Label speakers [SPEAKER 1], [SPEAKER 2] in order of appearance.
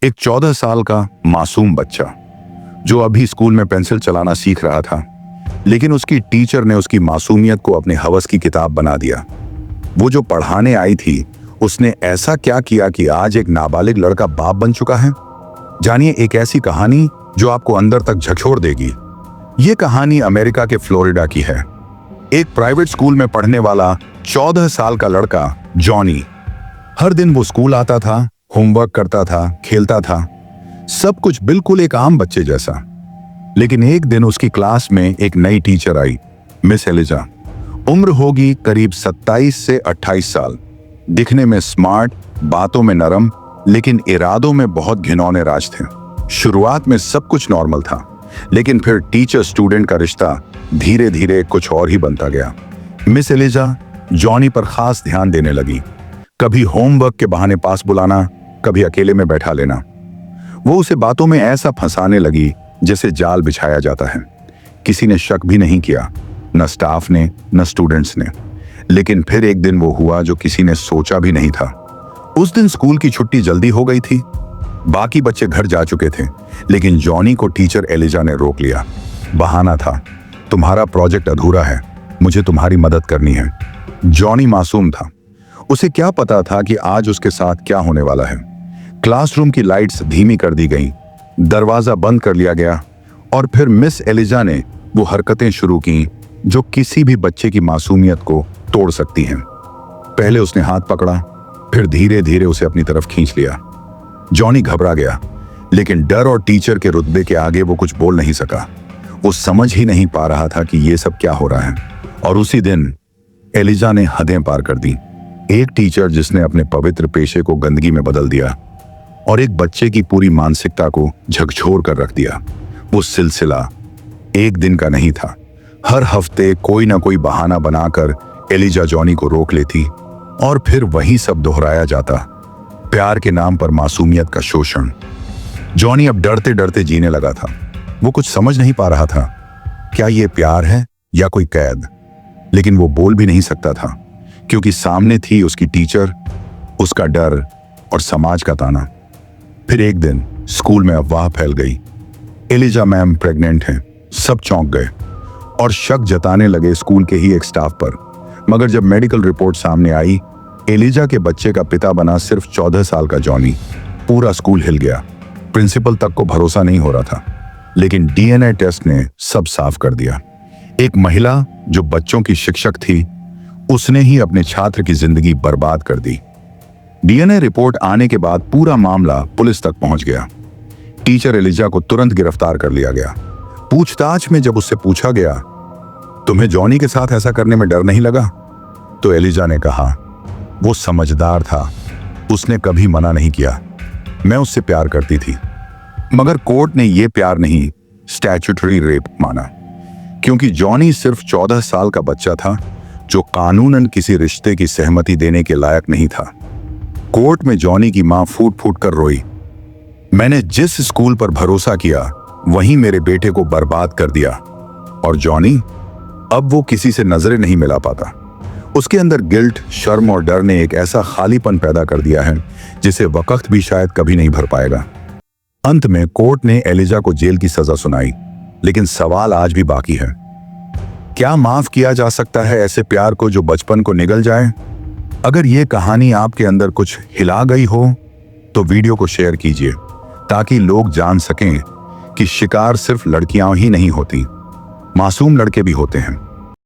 [SPEAKER 1] एक 14 साल का मासूम बच्चा जो अभी स्कूल में पेंसिल चलाना सीख रहा था, लेकिन उसकी टीचर ने उसकी मासूमियत को अपने हवस की किताब बना दिया। वो जो पढ़ाने आई थी, उसने ऐसा क्या किया कि आज एक नाबालिग लड़का बाप बन चुका है। जानिए एक ऐसी कहानी जो आपको अंदर तक झकझोर देगी। ये कहानी अमेरिका के फ्लोरिडा की है। एक प्राइवेट स्कूल में पढ़ने वाला 14 साल का लड़का जॉनी। हर दिन वो स्कूल आता था, होमवर्क करता था, खेलता था, सब कुछ बिल्कुल एक आम बच्चे जैसा। लेकिन एक दिन उसकी क्लास में एक नई टीचर आई, मिस एलिजा। उम्र होगी करीब 27 से 28 साल। दिखने में स्मार्ट, बातों में नरम, लेकिन इरादों में बहुत घिनौने राज थे। शुरुआत में सब कुछ नॉर्मल था, लेकिन फिर टीचर स्टूडेंट का रिश्ता धीरे धीरे कुछ और ही बनता गया। मिस एलिजा जॉनी पर खास ध्यान देने लगी। कभी होमवर्क के बहाने पास बुलाना, कभी अकेले में बैठा लेना। वो उसे बातों में ऐसा फंसाने लगी जैसे जाल बिछाया जाता है। किसी ने शक भी नहीं किया, न स्टाफ ने, न स्टूडेंट्स ने। लेकिन फिर एक दिन वो हुआ जो किसी ने सोचा भी नहीं था। उस दिन स्कूल की छुट्टी जल्दी हो गई थी। बाकी बच्चे घर जा चुके थे, लेकिन जॉनी को टीचर एलिजा ने रोक लिया। बहाना था, तुम्हारा प्रोजेक्ट अधूरा है, मुझे तुम्हारी मदद करनी है। जॉनी मासूम था। उसे क्या पता था कि आज उसके साथ क्या होने वाला है। क्लासरूम की लाइट्स धीमी कर दी गईं, दरवाजा बंद कर लिया गया और फिर मिस एलिजा ने वो हरकतें शुरू की जो किसी भी बच्चे की मासूमियत को तोड़ सकती हैं। पहले उसने हाथ पकड़ा, फिर धीरे धीरे उसे अपनी तरफ खींच लिया। जॉनी घबरा गया, लेकिन डर और टीचर के रुतबे के आगे वो कुछ बोल नहीं सका। वो समझ ही नहीं पा रहा था कि ये सब क्या हो रहा है। और उसी दिन एलिजा ने हदें पार कर दी। एक टीचर जिसने अपने पवित्र पेशे को गंदगी में बदल दिया और एक बच्चे की पूरी मानसिकता को झकझोर कर रख दिया। वो सिलसिला एक दिन का नहीं था। हर हफ्ते कोई ना कोई बहाना बनाकर एलिजा जॉनी को रोक लेती और फिर वही सब दोहराया जाता। प्यार के नाम पर मासूमियत का शोषण। जॉनी अब डरते डरते जीने लगा था। वो कुछ समझ नहीं पा रहा था, क्या ये प्यार है या कोई कैद। लेकिन वो बोल भी नहीं सकता था, क्योंकि सामने थी उसकी टीचर, उसका डर और समाज का ताना। फिर एक दिन स्कूल में अफवाह फैल गई, एलिजा मैम प्रेग्नेंट हैं। सब चौंक गए और शक जताने लगे स्कूल के ही एक स्टाफ पर। मगर जब मेडिकल रिपोर्ट सामने आई, एलिजा के बच्चे का पिता बना सिर्फ 14 साल का जॉनी। पूरा स्कूल हिल गया। प्रिंसिपल तक को भरोसा नहीं हो रहा था, लेकिन डीएनए टेस्ट ने सब साफ कर दिया। एक महिला जो बच्चों की शिक्षक थी, उसने ही अपने छात्र की जिंदगी बर्बाद कर दी। डीएनए रिपोर्ट आने के बाद पूरा मामला पुलिस तक पहुंच गया। टीचर एलिजा को तुरंत गिरफ्तार कर लिया गया। पूछताछ में जब उससे पूछा गया, तुम्हें जॉनी के साथ ऐसा करने में डर नहीं लगा? तो एलिजा ने कहा, वो समझदार था, उसने कभी मना नहीं किया। मैं उससे प्यार करती थी। मगर कोर्ट ने यह प्यार नहीं, स्टैट्यूटरी रेप माना, क्योंकि जॉनी सिर्फ 14 साल का बच्चा था जो कानूनन किसी रिश्ते की सहमति देने के लायक नहीं था। कोर्ट में जॉनी की मां फूट फूट कर रोई, मैंने जिस स्कूल पर भरोसा किया वहीं मेरे बेटे को बर्बाद कर दिया। और जॉनी अब वो किसी से नजरें नहीं मिला पाता। उसके अंदर गिल्ट, शर्म और डर ने एक ऐसा खालीपन पैदा कर दिया है जिसे वक्त भी शायद कभी नहीं भर पाएगा। अंत में कोर्ट ने एलिजा को जेल की सजा सुनाई, लेकिन सवाल आज भी बाकी है, क्या माफ किया जा सकता है ऐसे प्यार को जो बचपन को निगल जाए? अगर ये कहानी आपके अंदर कुछ हिला गई हो तो वीडियो को शेयर कीजिए, ताकि लोग जान सकें कि शिकार सिर्फ लड़कियां ही नहीं होती, मासूम लड़के भी होते हैं।